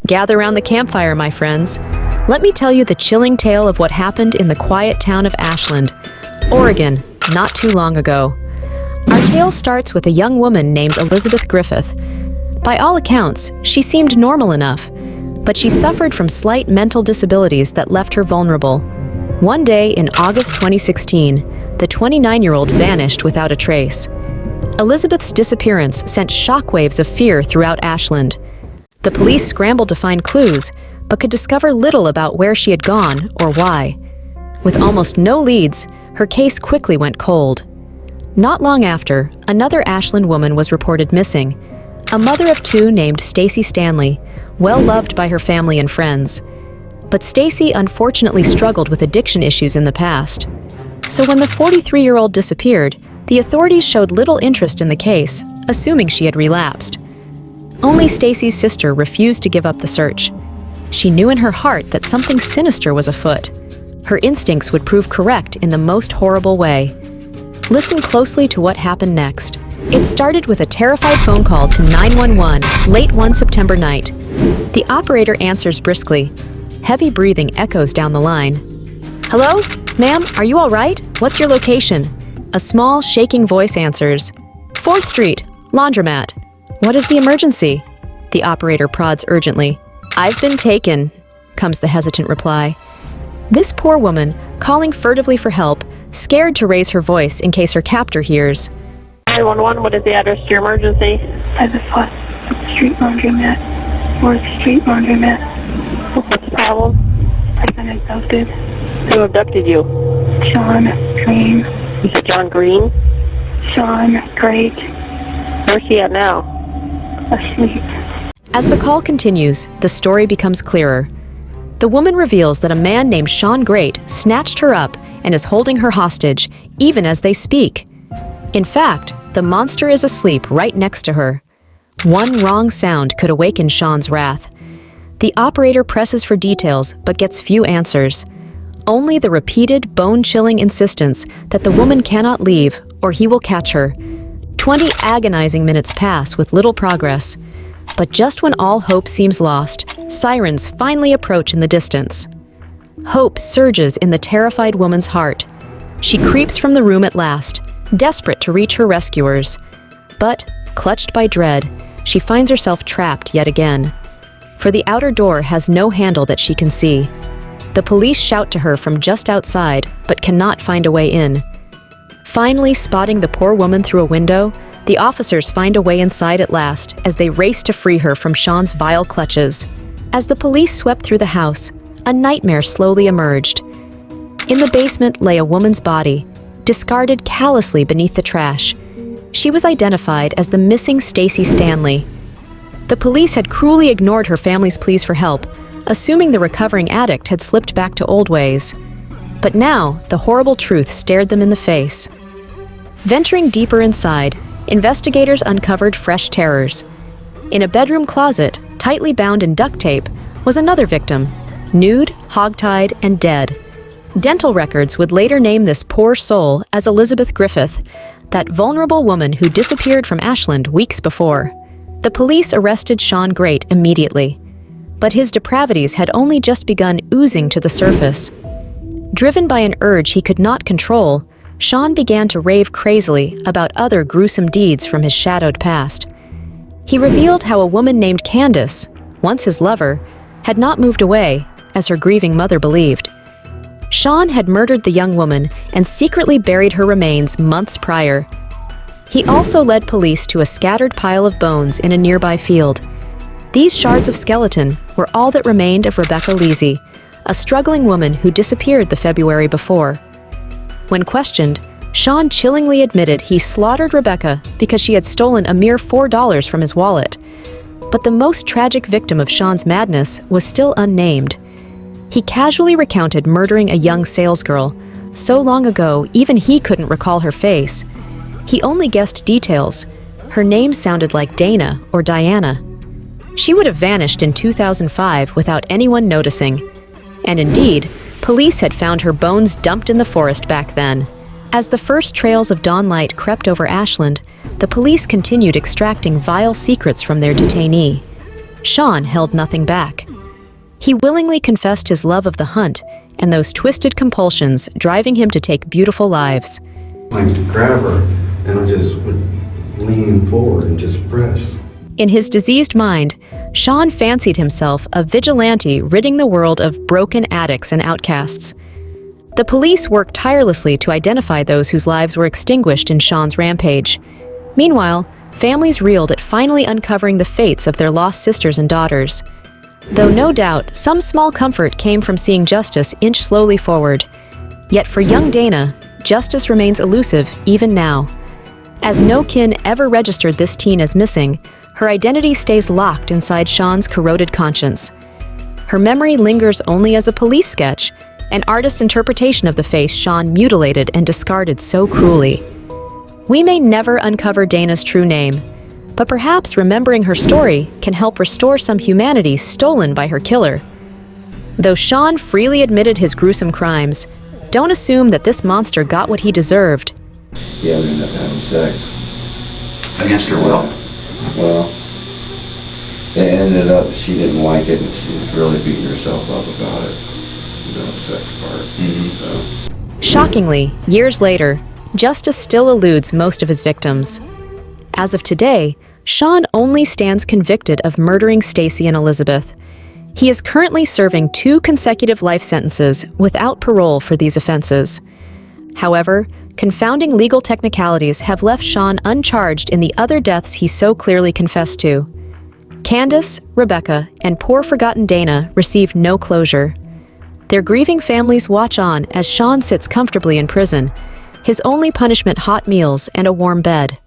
Gather around the campfire, my friends. Let me tell you the chilling tale of what happened in the quiet town of Ashland, Oregon, not too long ago. Our tale starts with a young woman named Elizabeth Griffith. By all accounts, she seemed normal enough, but she suffered from slight mental disabilities that left her vulnerable. One day in August 2016, the 29-year-old vanished without a trace. Elizabeth's disappearance sent shockwaves of fear throughout Ashland. The police scrambled to find clues, but could discover little about where she had gone or why. With almost no leads, her case quickly went cold. Not long after, another Ashland woman was reported missing, a mother of two named Stacy Stanley, well loved by her family and friends. But Stacy unfortunately struggled with addiction issues in the past. So when the 43-year-old disappeared, the authorities showed little interest in the case, assuming she had relapsed. Only Stacy's sister refused to give up the search. She knew in her heart that something sinister was afoot. Her instincts would prove correct in the most horrible way. Listen closely to what happened next. It started with a terrified phone call to 911 late one September night. The operator answers briskly. Heavy breathing echoes down the line. "Hello? Ma'am, are you all right? What's your location?" A small, shaking voice answers. "4th Street, laundromat." "What is the emergency?" The operator prods urgently. "I've been taken," comes the hesitant reply. This poor woman, calling furtively for help, scared to raise her voice in case her captor hears. 911, what is the address to your emergency? 5th Street Laundromat. 4th Street Laundromat. What's the problem? I've been abducted. Who abducted you? Sean Green. You said John Green? Sean Great. Where's he at now? Asleep. As the call continues, the story becomes clearer. The woman reveals that a man named Sean Great snatched her up and is holding her hostage, even as they speak. In fact, the monster is asleep right next to her. One wrong sound could awaken Sean's wrath. The operator presses for details, but gets few answers. Only the repeated, bone-chilling insistence that the woman cannot leave, or he will catch her. 20 agonizing minutes pass with little progress. But just when all hope seems lost, sirens finally approach in the distance. Hope surges in the terrified woman's heart. She creeps from the room at last, desperate to reach her rescuers. But, clutched by dread, she finds herself trapped yet again. For the outer door has no handle that she can see. The police shout to her from just outside, but cannot find a way in. Finally spotting the poor woman through a window, the officers find a way inside at last as they race to free her from Sean's vile clutches. As the police swept through the house, a nightmare slowly emerged. In the basement lay a woman's body, discarded callously beneath the trash. She was identified as the missing Stacy Stanley. The police had cruelly ignored her family's pleas for help, assuming the recovering addict had slipped back to old ways. But now, the horrible truth stared them in the face. Venturing deeper inside, investigators uncovered fresh terrors. In a bedroom closet, tightly bound in duct tape, was another victim, nude, hogtied, and dead. Dental records would later name this poor soul as Elizabeth Griffith, that vulnerable woman who disappeared from Ashland weeks before. The police arrested Sean Great immediately, but his depravities had only just begun oozing to the surface. Driven by an urge he could not control, Sean began to rave crazily about other gruesome deeds from his shadowed past. He revealed how a woman named Candace, once his lover, had not moved away, as her grieving mother believed. Sean had murdered the young woman and secretly buried her remains months prior. He also led police to a scattered pile of bones in a nearby field. These shards of skeleton were all that remained of Rebecca Leasy, a struggling woman who disappeared the February before. When questioned, Sean chillingly admitted he slaughtered Rebecca because she had stolen a mere $4 from his wallet. But the most tragic victim of Sean's madness was still unnamed. He casually recounted murdering a young salesgirl. So long ago, even he couldn't recall her face. He only guessed details. Her name sounded like Dana or Diana. She would have vanished in 2005 without anyone noticing. And indeed, police had found her bones dumped in the forest back then. As the first trails of dawnlight crept over Ashland, the police continued extracting vile secrets from their detainee. Sean held nothing back. He willingly confessed his love of the hunt and those twisted compulsions driving him to take beautiful lives. I'd grab her and I just would lean forward and just press. In his diseased mind, Sean fancied himself a vigilante ridding the world of broken addicts and outcasts. The police worked tirelessly to identify those whose lives were extinguished in Sean's rampage. Meanwhile, families reeled at finally uncovering the fates of their lost sisters and daughters. Though no doubt some small comfort came from seeing justice inch slowly forward. Yet for young Dana, justice remains elusive even now. As no kin ever registered this teen as missing, her identity stays locked inside Sean's corroded conscience. Her memory lingers only as a police sketch, an artist's interpretation of the face Sean mutilated and discarded so cruelly. We may never uncover Dana's true name, but perhaps remembering her story can help restore some humanity stolen by her killer. Though Sean freely admitted his gruesome crimes, don't assume that this monster got what he deserved. Yeah, we ended up having sex. Against her will? Well, it ended up she didn't like it and she was really beating herself up about it. The sex part. So. Shockingly, years later, justice still eludes most of his victims. As of today, Sean only stands convicted of murdering Stacy and Elizabeth. He is currently serving 2 consecutive life sentences without parole for these offenses. However, confounding legal technicalities have left Sean uncharged in the other deaths he so clearly confessed to. Candace, Rebecca, and poor forgotten Dana received no closure. Their grieving families watch on as Sean sits comfortably in prison, his only punishment hot meals and a warm bed.